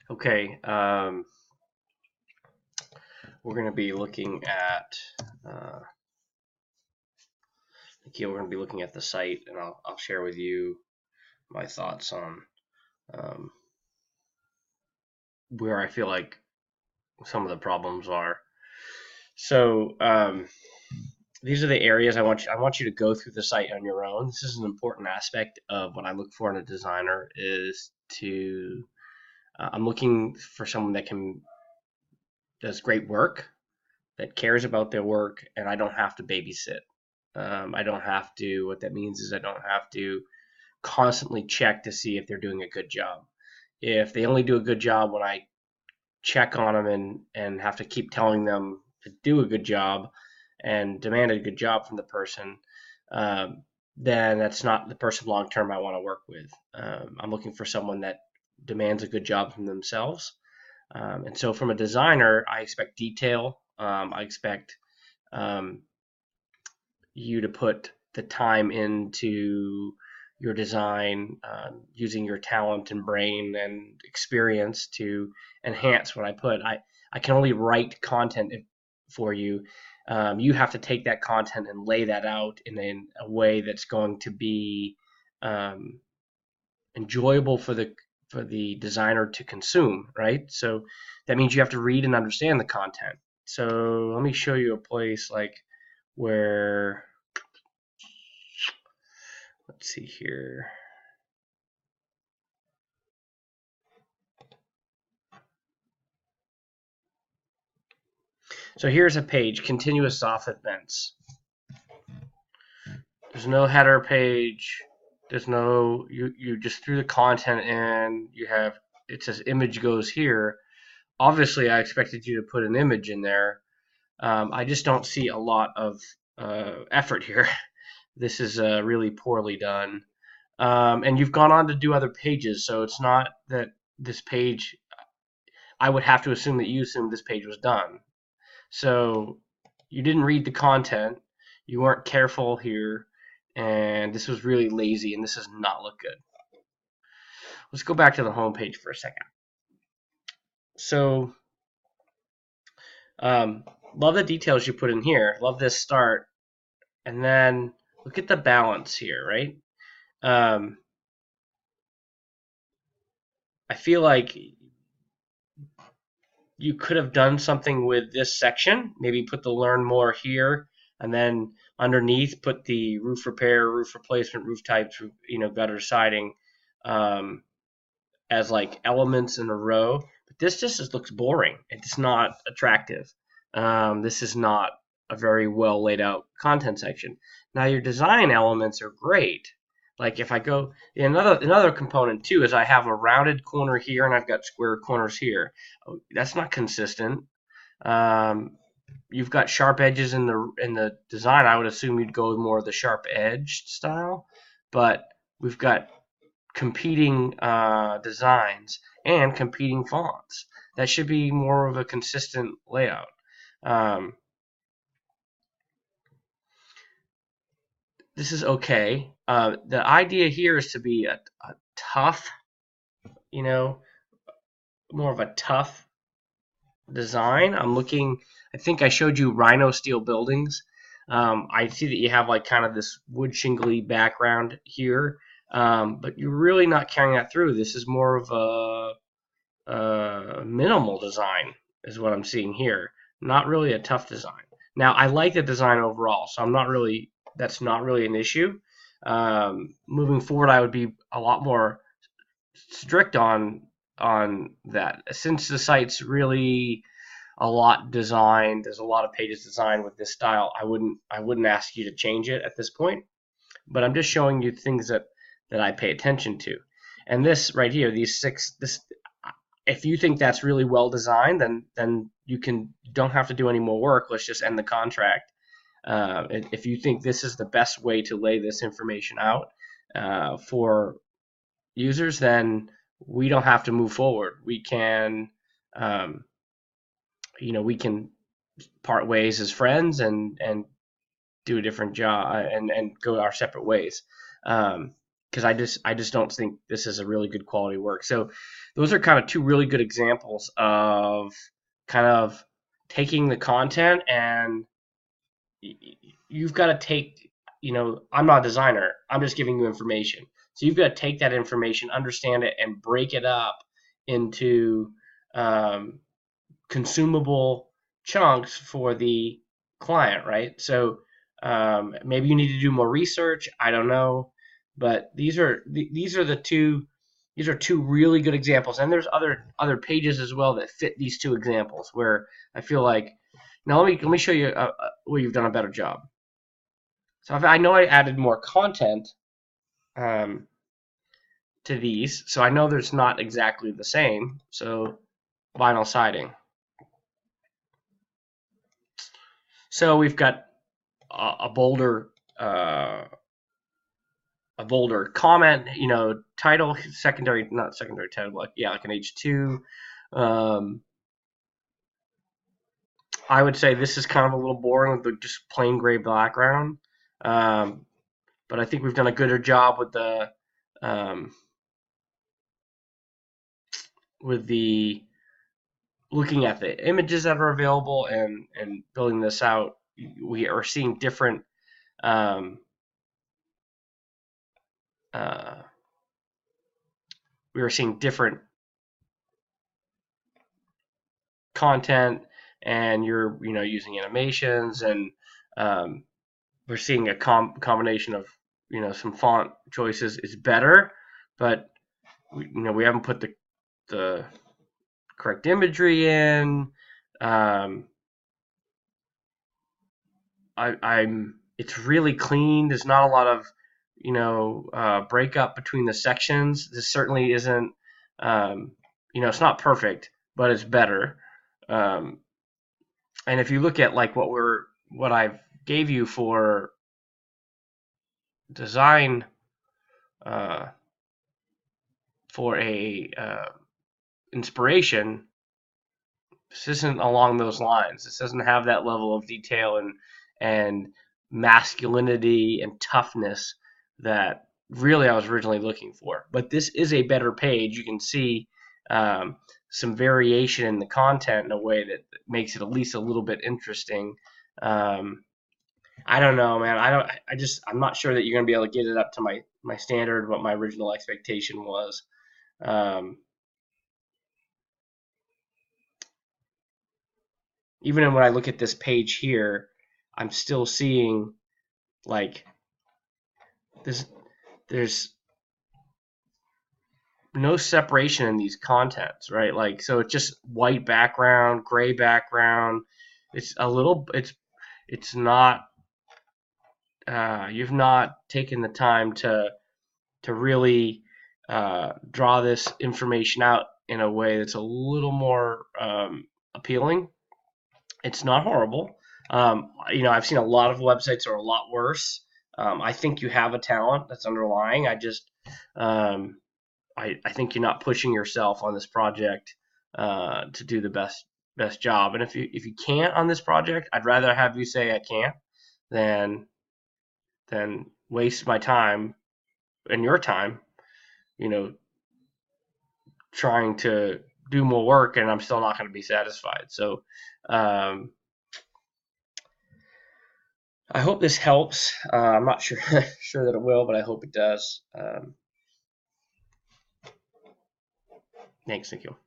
Okay, we're going to be looking at Nikhil. We're going to be looking at the site, and I'll share with you my thoughts on um, where I feel like some of the problems are. So these are the areas I want you to go through the site on your own. This is an important aspect of what I look for in a designer is to I'm looking for someone that can does great work, that cares about their work, and I don't have to babysit. I don't have to. What that means is I don't have to constantly check to see if they're doing a good job. If they only do a good job when I check on them and have to keep telling them to do a good job and demand a good job from the person, then that's not the person long term I want to work with. I'm looking for someone that demands a good job from themselves. And so, from a designer, I expect detail. I expect um, you to put the time into your design, using your talent and brain and experience to enhance what I put. I can only write content for you. You have to take that content and lay that out in a way that's going to be um, enjoyable for the designer to consume, right? So that means you have to read and understand the content. So let me show you a place like where, let's see here. So here's a page, continuous soft events. There's no header page. There's no, you just threw the content in. You have, it says image goes here. Obviously, I expected you to put an image in there. I just don't see a lot of effort here. This is really poorly done. And you've gone on to do other pages, so it's not that this page, I would have to assume that you assumed this page was done. So you didn't read the content, you weren't careful here, and this was really lazy, and this does not look good. Let's go back to the home page for a second. So, love the details you put in here. Love this start, and then look at the balance here, right? Um, I feel like you could have done something with this section. Maybe put the learn more here, and then underneath put the roof repair, roof replacement, roof types, gutter siding, um, as like elements in a row. But this just looks boring. It's not attractive. This is not a very well laid out content section. Now your design elements are great. Like if I go another component too is I have a rounded corner here and I've got square corners here. Oh, that's not consistent. Um, you've got sharp edges in the design. I would assume you'd go with more of the sharp edged style, but we've got competing designs and competing fonts. That should be more of a consistent layout. Um, this is okay. The idea here is to be a tough, you know, more of a tough design. I think I showed you rhino steel buildings. I see that you have like kind of this wood shingly background here, but you're really not carrying that through. This is more of a minimal design, is what I'm seeing here. Not really a tough design. Now, I like the design overall, so that's not really an issue. Moving forward, I would be a lot more strict on that. Since the site's really a lot designed, there's a lot of pages designed with this style. I wouldn't ask you to change it at this point, but I'm just showing you things that I pay attention to. And this right here, these six, this if you think that's really well designed, then you don't have to do any more work. Let's just end the contract. If you think this is the best way to lay this information out for users, then we don't have to move forward. Um, we can part ways as friends and do a different job and go our separate ways. because I just don't think this is a really good quality work. So those are kind of two really good examples of kind of taking the content, and you've got to take, I'm not a designer. I'm just giving you information. So you've got to take that information, understand it, and break it up into um, consumable chunks for the client, right? So maybe you need to do more research. I don't know, but these are two really good examples, and there's other pages as well that fit these two examples where I feel like, now let me show you where you've done a better job. So if I know I added more content um, to these, so I know there's not exactly the same. So vinyl siding. So we've got a bolder comment, title, secondary, not secondary title, like like an H2. Um, I would say this is kind of a little boring with the just plain gray background, um, but I think we've done a gooder job um, with the looking at the images that are available and building this out. We are seeing different um, uh, we are seeing different content, and you're using animations, and um, we're seeing a combination of some font choices is better, but we haven't put the correct imagery in. I'm It's really clean. There's not a lot of breakup between the sections. This certainly isn't it's not perfect, but it's better. Um, and if you look at like what I gave you for design uh, for a inspiration, this isn't along those lines. This doesn't have that level of detail and masculinity and toughness that really I was originally looking for. But this is a better page. You can see some variation in the content in a way that makes it at least a little bit interesting. Um, I don't know, man. I'm not sure that you're gonna be able to get it up to my standard, what my original expectation was. Um, Even when I look at this page here, I'm still seeing like this. There's no separation in these contents, right? Like, so it's just white background, gray background. It's a little. It's not. You've not taken the time to really draw this information out in a way that's a little more appealing. It's not horrible. I've seen a lot of websites that are a lot worse. I think you have a talent that's underlying. Um, I think you're not pushing yourself on this project to do the best job. And if you can't on this project, I'd rather have you say I can't than waste my time and your time, you know, trying to do more work, and I'm still not going to be satisfied. So um, I hope this helps. I'm not sure sure that it will, but I hope it does. Thanks, Nikhil.